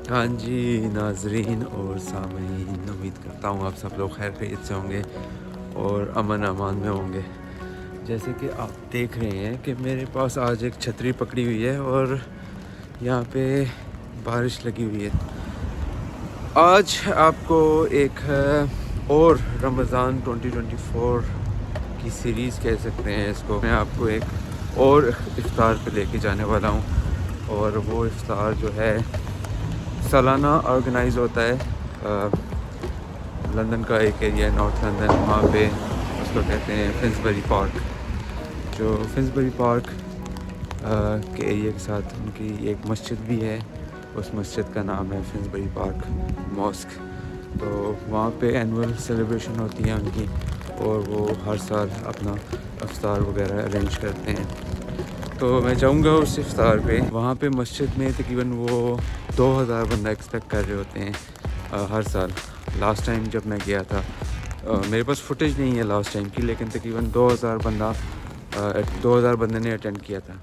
हाँ जी नाजरीन और सामीन, उम्मीद करता हूँ आप सब लोग खैर खैरियत से होंगे और अमन अमान में होंगे। जैसे कि आप देख रहे हैं कि मेरे पास आज एक छतरी पकड़ी हुई है और यहाँ पे बारिश लगी हुई है। आज आपको एक और रमज़ान 2024 की सीरीज़ कह सकते हैं इसको। मैं आपको एक और इफ्तार पे लेके जाने वाला हूँ और वो इफ्तार जो है सालाना ऑर्गेनाइज़ होता है। लंदन का एक एरिया है नॉर्थ लंदन, वहाँ पे उसको कहते हैं फिंसबरी पार्क। जो फिंसबरी पार्क के एरिया के साथ उनकी एक मस्जिद भी है, उस मस्जिद का नाम है फिंसबरी पार्क मॉस्क। तो वहाँ पे एनुअल सेलिब्रेशन होती है उनकी और वो हर साल अपना इफ्तार वगैरह अरेंज करते हैं। तो मैं जाऊँगा उस इफ्तार पे। वहाँ पे मस्जिद में तकरीबन वो 2000 बंदा एक्सपेक्ट कर रहे होते हैं हर साल। लास्ट टाइम जब मैं गया था, मेरे पास फुटेज नहीं है लास्ट टाइम की, लेकिन तकरीबन 2000 बंदे ने अटेंड किया था।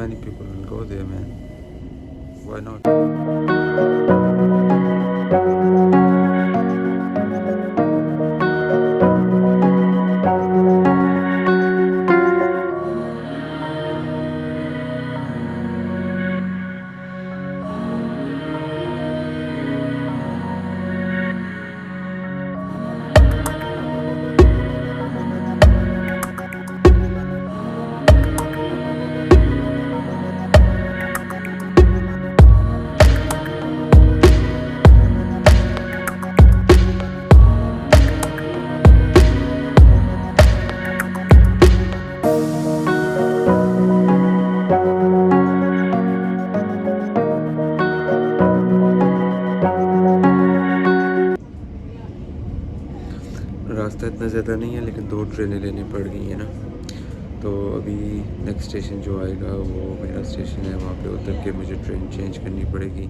Many people will go there, man. Why not? रास्ता इतना ज़्यादा नहीं है, लेकिन 2 ट्रेनें लेनी पड़ गई हैं ना। तो अभी नेक्स्ट स्टेशन जो आएगा वो मेरा स्टेशन है, वहाँ पे उतर के मुझे ट्रेन चेंज करनी पड़ेगी।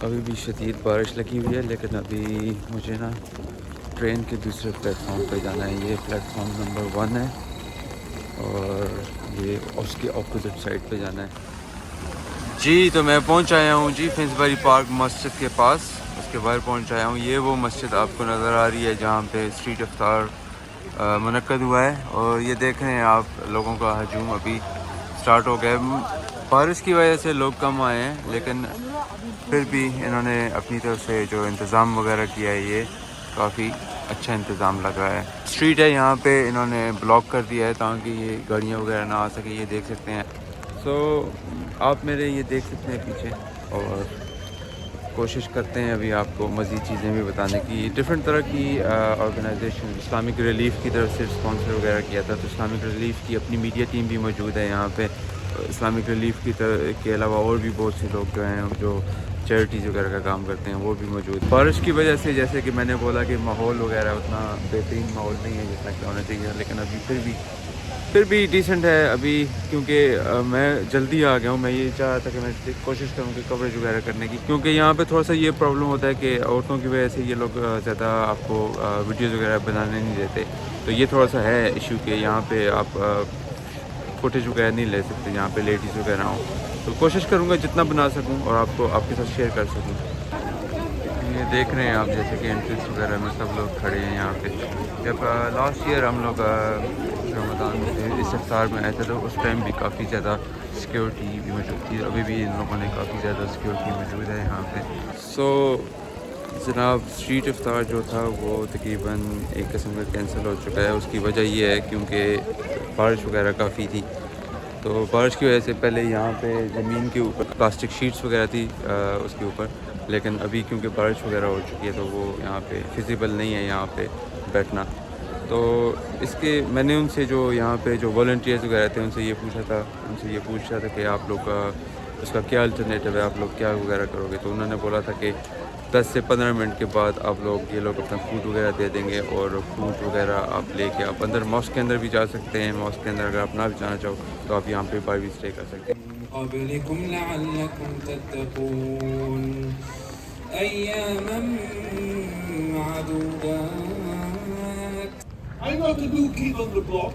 अभी भी शदीद बारिश लगी हुई है, लेकिन अभी मुझे ना ट्रेन के दूसरे प्लेटफॉर्म पे जाना है। ये प्लेटफॉर्म नंबर 1 है और ये उसके ऑपोजिट साइड पे जाना है जी। तो मैं पहुंच आया हूं जी फिंसबरी पार्क मस्जिद के पास, उसके बाहर पहुंच आया हूं। ये वो मस्जिद आपको नज़र आ रही है जहां पे स्ट्रीट इफ्तार मुनक्कद हुआ है। और ये देख रहे हैं आप, लोगों का हजूम अभी स्टार्ट हो गया है। बारिश की वजह से लोग कम आए हैं, लेकिन फिर भी इन्होंने अपनी तरफ से जो इंतज़ाम वगैरह किया है, ये काफ़ी अच्छा इंतज़ाम लगा है। स्ट्रीट है यहाँ पे इन्होंने ब्लॉक कर दिया है ताकि ये गाड़ियाँ वगैरह ना आ सके। ये देख सकते हैं। सो आप मेरे ये देख सकते हैं पीछे, और कोशिश करते हैं अभी आपको मज़ीद चीज़ें भी बताने की। डिफरेंट तरह की ऑर्गेनाइजेशन इस्लामिक रिलीफ की तरफ से स्पॉन्सर वगैरह किया था, तो इस्लामिक रिलीफ की अपनी मीडिया टीम भी मौजूद है यहाँ पे। इस्लामिक रिलीफ के अलावा और भी बहुत से लोग जो हैं जो चैरिटीज़ वगैरह का काम करते हैं वो भी मौजूद। बारिश की वजह से, जैसे कि मैंने बोला कि माहौल वगैरह उतना बेहतरीन माहौल नहीं है जितना कि होना चाहिए, लेकिन अभी फिर भी डिसेंट है अभी, क्योंकि मैं जल्दी आ गया हूँ। मैं ये चाह रहा था कि मैं कोशिश करूँ कि कवरेज वगैरह करने की, क्योंकि यहाँ पे थोड़ा सा ये प्रॉब्लम होता है कि औरतों की वजह से ये लोग ज़्यादा आपको वीडियोज़ वगैरह बनाने नहीं देते। तो ये थोड़ा सा है इशू कि यहाँ पे आप फुटेज वगैरह नहीं ले सकते यहाँ पे लेडीज़ वगैरह हो। तो कोशिश करूँगा जितना बना सकूँ और आपको आपके साथ शेयर कर सकूँ। ये देख रहे हैं आप, जैसे कि एंट्रेंस वगैरह में सब लोग खड़े हैं यहाँ पे। जब लास्ट ईयर हम लोग रमज़ान में इस इफ्तार में आए थे, तो उस टाइम भी काफ़ी ज़्यादा सिक्योरिटी भी मौजूद थी। अभी भी इन लोगों ने काफ़ी ज़्यादा सिक्योरिटी मौजूद है यहाँ पे। सो जनाब, स्ट्रीट इफ्तार जो था वो तकरीबन एक किस्म का कैंसिल हो चुका है। उसकी वजह ये है क्योंकि बारिश वगैरह काफ़ी थी। तो बारिश की वजह से पहले यहाँ पे ज़मीन के ऊपर प्लास्टिक शीट्स वगैरह थी उसके ऊपर, लेकिन अभी क्योंकि बारिश वगैरह हो चुकी है तो वो यहाँ पे फिजिबल नहीं है यहाँ पे बैठना। तो इसके मैंने उनसे जो यहाँ पे जो वॉलंटियर्स वगैरह थे उनसे ये पूछा था कि आप लोग का उसका क्या अल्टरनेटिव है, आप लोग क्या वगैरह करोगे। तो उन्होंने बोला था कि 10 से 15 मिनट के बाद आप लोग ये लोग अपना फूड वगैरह दे देंगे और फ्रूट वगैरह आप लेके आप अंदर मॉस्क के अंदर भी जा सकते हैं। मॉस्क के अंदर अगर आप ना भी जाना चाहो तो आप यहाँ पे बार भी स्टे कर सकते हैं। I'm not a new kid on the block.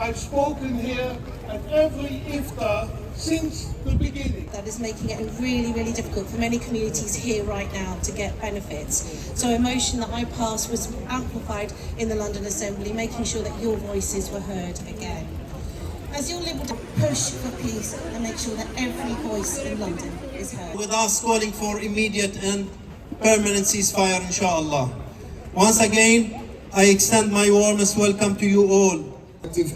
I've spoken here at every Iftar since the beginning. That is making it really, really difficult for many communities here right now to get benefits. So a motion that I passed was amplified in the London Assembly, making sure that your voices were heard again. As your Liberal push for peace and make sure that every voice in London is heard. With us calling for immediate and permanent ceasefire, inshallah. Once again, I extend my warmest welcome to you all.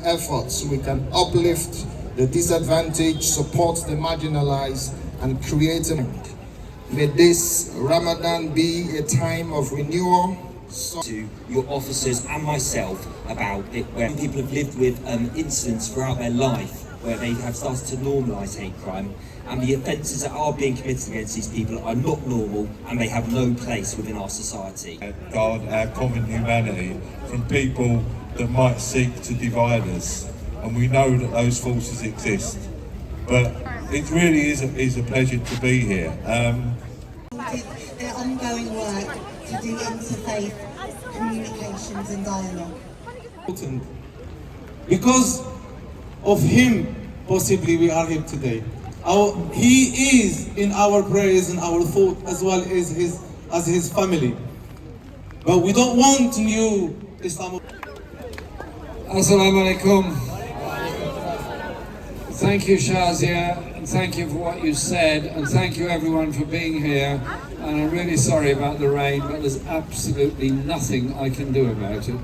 Efforts we can uplift the disadvantaged, support the marginalized, and create a. May this Ramadan be a time of renewal. To your officers and myself about it, where people have lived with incidents throughout their life where they have started to normalise hate crime, and the offences that are being committed against these people are not normal and they have no place within our society. Guard our common humanity from people that might seek to divide us, and we know that those forces exist. But it really is a pleasure to be here. Their ongoing work to do interfaith communications and dialogue. Because of him, possibly we are here today. He is in our prayers and our thought, as well as his family. But we don't want new Islam. Assalamu alaikum. Thank you, Shazia, and thank you for what you said, and thank you everyone for being here. And I'm really sorry about the rain, but there's absolutely nothing I can do about it.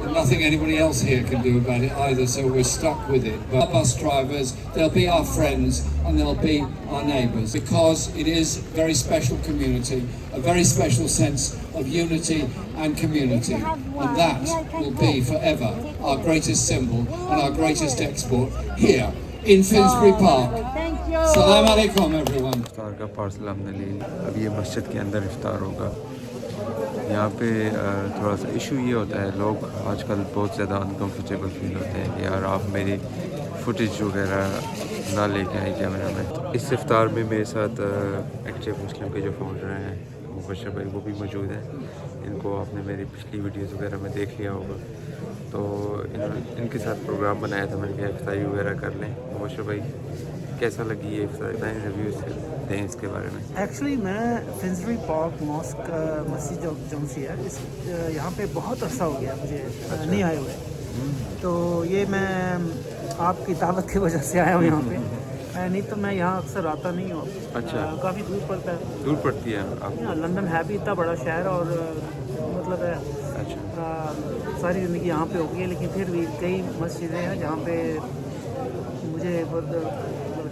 And nothing anybody else here can do about it either, so we're stuck with it. But our bus drivers, they'll be our friends, and they'll be our neighbours, because it is a very special community, a very special sense of unity and community. And that will be forever our greatest symbol and our greatest export here in Finsbury Park. Assalamu alaikum everyone. इफ्तार का parcel हमने ले लिया। अब ये मस्जिद के अंदर इफ्तार होगा। यहाँ पे थोड़ा सा इशू ये होता है, लोग आजकल बहुत ज़्यादा अनकम्फर्टेबल फील होते हैं कि यार आप मेरी फुटेज वगैरह ना लेके आए कैमरा में। इस इफ्तार में मेरे साथ एक्टिव मुस्लिम के जो फाउंडर हैं मुबशर भाई, वो भी मौजूद हैं। इनको आपने मेरी पिछली वीडियोस वगैरह में देख लिया होगा। तो इनके साथ प्रोग्राम बनाया था, मैंने कहा इफ्तारी वगैरह कर लें। मुबशर भाई, कैसा लगी ये इफ्तारी, रिव्यूज़ दें इसके बारे में। एक्चुअली मैं फिंसबरी पार्क मॉस्क मस्जिद जो सी है, इस यहाँ पे बहुत अर्सा हो गया मुझे नहीं आए हुए। तो ये मैं आपकी दावत की वजह से आया हूँ यहाँ पे, नहीं तो मैं यहाँ अक्सर आता नहीं हूँ। अच्छा, काफ़ी दूर पड़ता है। दूर पड़ती है आप? लंदन है भी इतना बड़ा शहर और मतलब है। अच्छा, सारी ज़िंदगी यहाँ पे हो गई है, लेकिन फिर भी कई मस्जिदें हैं जहाँ पे मुझे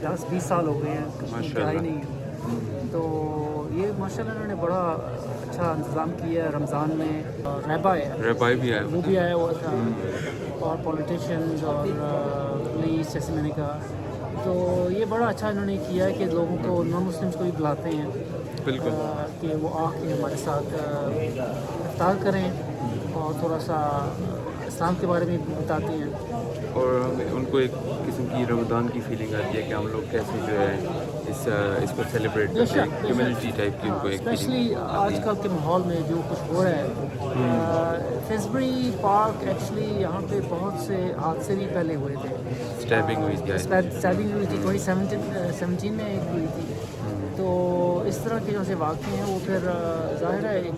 10-20 साल हो गए हैं क्या ही नहीं है। तो ये माशाल्लाह इन्होंने बड़ा अच्छा इंतज़ाम किया है। रमज़ान में रेबाई भी आया, वो भी आया हुआ था, और पॉलिटिशियंस और पुलिस, जैसे मैंने कहा। तो ये बड़ा अच्छा इन्होंने किया है कि लोगों को, नॉन मुस्लिम्स को भी बुलाते हैं बिल्कुल, कि वो आके हमारे साथ इफ्तार करें और थोड़ा सा इस्लाम के बारे में बताते हैं। और उनको एक किस्म की रमज़ान की फीलिंग आती है कि हम लोग कैसे जो है इसको सेलिब्रेट करते हैं, कम्युनिटी टाइप की उनको एक स्पेशली आजकल के माहौल में जो कुछ हो रहा है। फिंसबरी पार्क एक्चुअली यहाँ पे बहुत से हादसे भी पहले हुए थे। स्टैबिंग हुई थी 2017 में एक हुई थी। तो इस तरह के जो से वाक़े हैं वो फिर ज़ाहिर है एक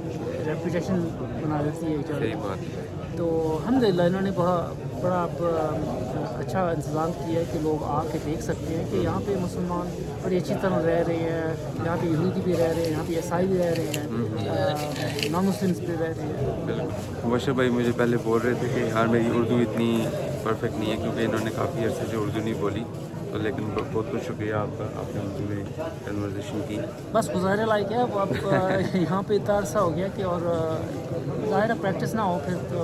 रेपुटेशन बना देती है। सही बात। तो अल्हम्दुलिल्लाह इन्होंने बड़ा अच्छा इंतज़ाम किया है कि लोग आके देख सकते हैं कि यहाँ पे मुसलमान बड़ी अच्छी तरह रह रहे हैं। यहाँ पे यहूदी भी रह रहे हैं, यहाँ पे ईसाई भी रह रहे हैं, नॉन मुस्लिम्स भी रह रहे हैं। बिल्कुल। मुबशर भाई मुझे पहले बोल रहे थे कि यार मेरी उर्दू इतनी परफेक्ट नहीं है, क्योंकि इन्होंने काफ़ी अर्से से उर्दू नहीं बोली, तो तो लेकिन बहुत बहुत शुक्रिया आपका, आपने उर्दू में कन्वर्सेशन की। बस गुजारे लायक है अब यहाँ पे इतना अर्सा हो गया कि और ज़ाहिर है प्रैक्टिस ना हो फिर तो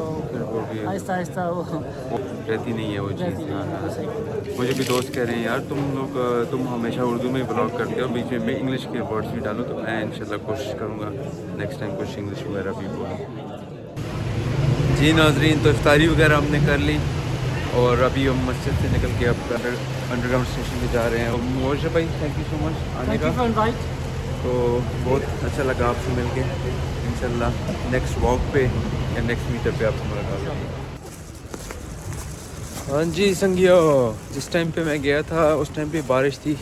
वो भी आहिस्ता आहिस्ता वो रहती नहीं है वो चीज़। रहती हाँ, है। हाँ। सही। मुझे भी दोस्त कह रहे हैं यार तुम हमेशा उर्दू में ब्लॉग करते हो, बीच में इंग्लिश के वर्ड्स भी डालो, तो मैं इंशाल्लाह कोशिश करूँगा नेक्स्ट टाइम कुछ इंग्लिश वगैरह भी बोलूँ। जी नाजरीन, तो इफ्तारी वगैरह हमने कर ली और अभी हम मस्जिद से निकल के अब अंडरग्राउंड स्टेशन पे जा रहे हैं। मोर्शा भाई थैंक यू सो मच आने का, तो बहुत अच्छा लगा आपसे मिल के। इंशाल्लाह नेक्स्ट वॉक पे या नेक्स्ट मीटअप पे आपसे मुलाकात होगी। हाँ जी संगियो, जिस टाइम पे मैं गया था उस टाइम पे बारिश थी,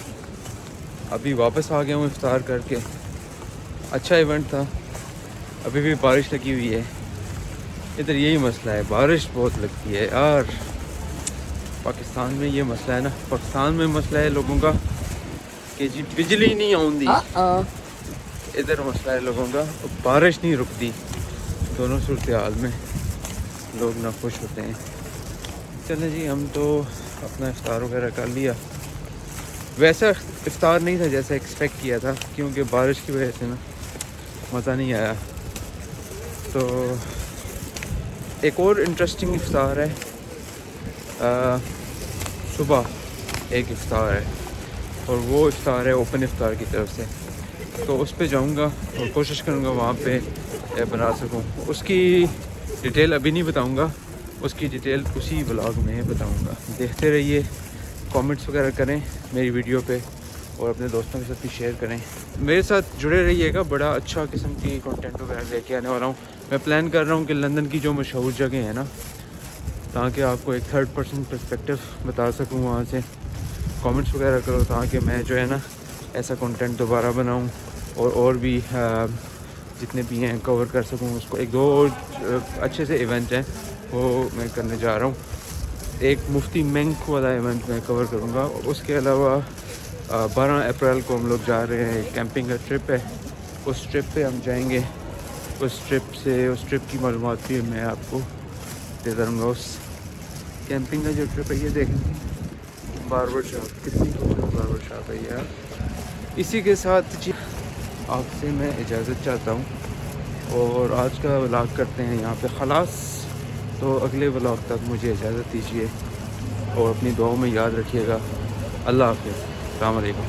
अभी वापस आ गया हूँ इफ्तार करके। अच्छा इवेंट था, अभी भी बारिश लगी हुई है इधर। यही मसला है, बारिश बहुत लगती है यार। पाकिस्तान में ये मसला है ना, पाकिस्तान में मसला है लोगों का कि जी बिजली नहीं आउंदी, इधर मसला है लोगों का बारिश नहीं रुकती। दोनों सूरत हाल में लोग ना खुश होते हैं। चलें जी, हम तो अपना इफ्तार वगैरह कर लिया। वैसा इफ्तार नहीं था जैसा एक्सपेक्ट किया था, क्योंकि बारिश की वजह से ना मज़ा नहीं आया। तो एक और इंटरेस्टिंग इफ्तार है, सुबह एक इफ्तार है और वो इफ्तार है ओपन इफ्तार की तरफ से, तो उस पे जाऊंगा और कोशिश करूंगा वहाँ पे बना सकूं। उसकी डिटेल अभी नहीं बताऊंगा, उसकी डिटेल उसी व्लॉग में बताऊंगा। देखते रहिए, कमेंट्स वगैरह करें मेरी वीडियो पे और अपने दोस्तों के साथ भी शेयर करें। मेरे साथ जुड़े रहिएगा, बड़ा अच्छा किस्म की कंटेंट वगैरह लेके आने वाला हूँ। मैं प्लान कर रहा हूँ कि लंदन की जो मशहूर जगह है ना, ताकि आपको एक थर्ड पर्सन पर्सपेक्टिव बता सकूँ वहाँ से। कमेंट्स वगैरह करो ताकि मैं जो है ना ऐसा कंटेंट दोबारा बनाऊँ और भी जितने भी हैं कवर कर सकूँ उसको। एक दो अच्छे से इवेंट हैं वो मैं करने जा रहा हूँ। एक मुफ्ती मेंक वाला इवेंट मैं कवर करूँगा, उसके अलावा 12 अप्रैल को हम लोग जा रहे हैं, कैंपिंग का ट्रिप है, उस ट्रिप पे हम जाएंगे। उस ट्रिप की मालूमात भी मैं आपको देता रहूँगा। उस कैंपिंग का जो ट्रिप है, ये देखें बार्बर शॉप, कितनी खूबसूरत बार्बर शॉप है यार। इसी के साथ जी आपसे मैं इजाज़त चाहता हूँ और आज का व्लॉग करते हैं यहाँ पे खलास। तो अगले व्लॉग तक मुझे इजाज़त दीजिए और अपनी दुआओं में याद रखिएगा। अल्लाह हाफ़िज़, अस्सलाम वालेकुम।